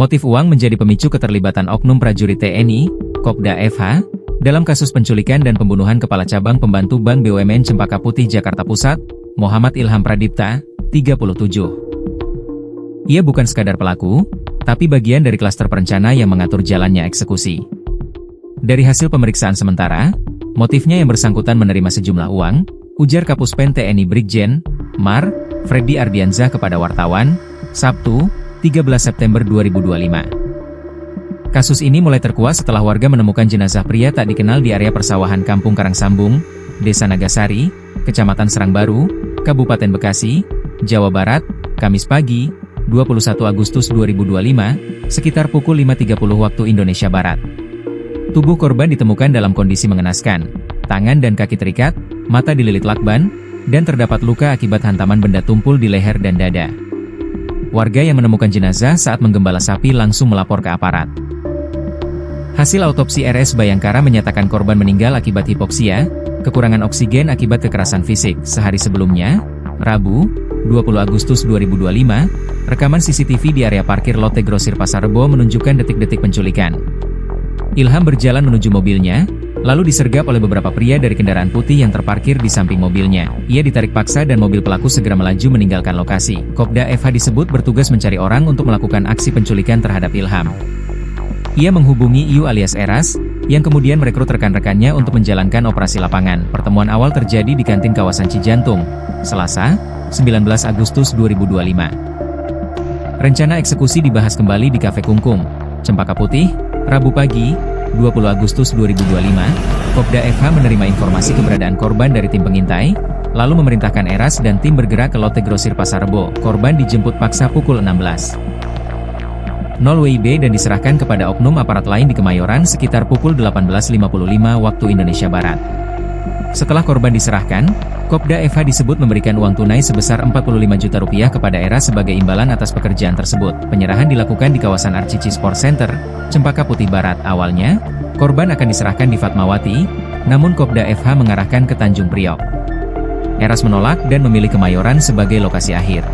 Motif uang menjadi pemicu keterlibatan oknum prajurit TNI, Kopda FH, dalam kasus penculikan dan pembunuhan Kepala Cabang Pembantu Bank BUMN Cempaka Putih Jakarta Pusat, Muhammad Ilham Pradipta, 37. Ia bukan sekadar pelaku, tapi bagian dari klaster perencana yang mengatur jalannya eksekusi. Dari hasil pemeriksaan sementara, motifnya yang bersangkutan menerima sejumlah uang, ujar Kapuspen TNI Brigjen, Mar, Freddy Ardiansyah kepada wartawan, Sabtu, 13 September 2025. Kasus ini mulai terkuak setelah warga menemukan jenazah pria tak dikenal di area persawahan Kampung Karangsambung, Desa Nagasari, Kecamatan Serangbaru, Kabupaten Bekasi, Jawa Barat, Kamis pagi, 21 Agustus 2025, sekitar pukul 5.30 waktu Indonesia Barat. Tubuh korban ditemukan dalam kondisi mengenaskan, tangan dan kaki terikat, mata dililit lakban, dan terdapat luka akibat hantaman benda tumpul di leher dan dada. Warga yang menemukan jenazah saat menggembala sapi langsung melapor ke aparat. Hasil autopsi RS Bayangkara menyatakan korban meninggal akibat hipoksia, kekurangan oksigen akibat kekerasan fisik. Sehari sebelumnya, Rabu, 20 Agustus 2025, rekaman CCTV di area parkir Lotte Grosir Pasar Rebo menunjukkan detik-detik penculikan. Ilham berjalan menuju mobilnya, lalu disergap oleh beberapa pria dari kendaraan putih yang terparkir di samping mobilnya. Ia ditarik paksa dan mobil pelaku segera melaju meninggalkan lokasi. Kopda FH disebut bertugas mencari orang untuk melakukan aksi penculikan terhadap Ilham. Ia menghubungi Iu alias Eras, yang kemudian merekrut rekan-rekannya untuk menjalankan operasi lapangan. Pertemuan awal terjadi di kantin kawasan Cijantung, Selasa, 19 Agustus 2025. Rencana eksekusi dibahas kembali di Kafe Kungkung, Cempaka Putih, Rabu pagi, 20 Agustus 2025, Kopda FH menerima informasi keberadaan korban dari tim pengintai, lalu memerintahkan Eras dan tim bergerak ke Lotte Grosir Pasar Rebo. Korban dijemput paksa pukul 16.00 WIB dan diserahkan kepada oknum aparat lain di Kemayoran sekitar pukul 18.55 waktu Indonesia Barat. Setelah korban diserahkan, Kopda FH disebut memberikan uang tunai sebesar 45 juta rupiah kepada Eras sebagai imbalan atas pekerjaan tersebut. Penyerahan dilakukan di kawasan Arcici Sport Center, Cempaka Putih Barat. Awalnya, korban akan diserahkan di Fatmawati, namun Kopda FH mengarahkan ke Tanjung Priok. Eras menolak dan memilih Kemayoran sebagai lokasi akhir.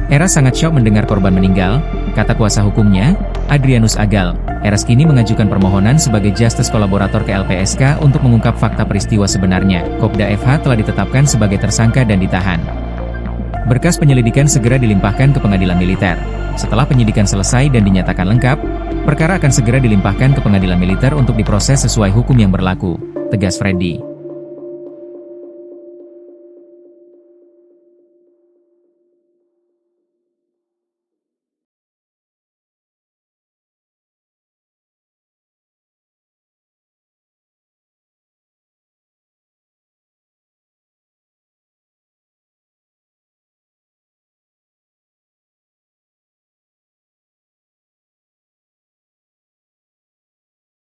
Eras sangat syok mendengar korban meninggal, kata kuasa hukumnya, Adrianus Agal. Eras kini mengajukan permohonan sebagai justice kolaborator ke LPSK untuk mengungkap fakta peristiwa sebenarnya. Kopda FH telah ditetapkan sebagai tersangka dan ditahan. Berkas penyelidikan segera dilimpahkan ke pengadilan militer. Setelah penyidikan selesai dan dinyatakan lengkap, perkara akan segera dilimpahkan ke pengadilan militer untuk diproses sesuai hukum yang berlaku, tegas Freddy.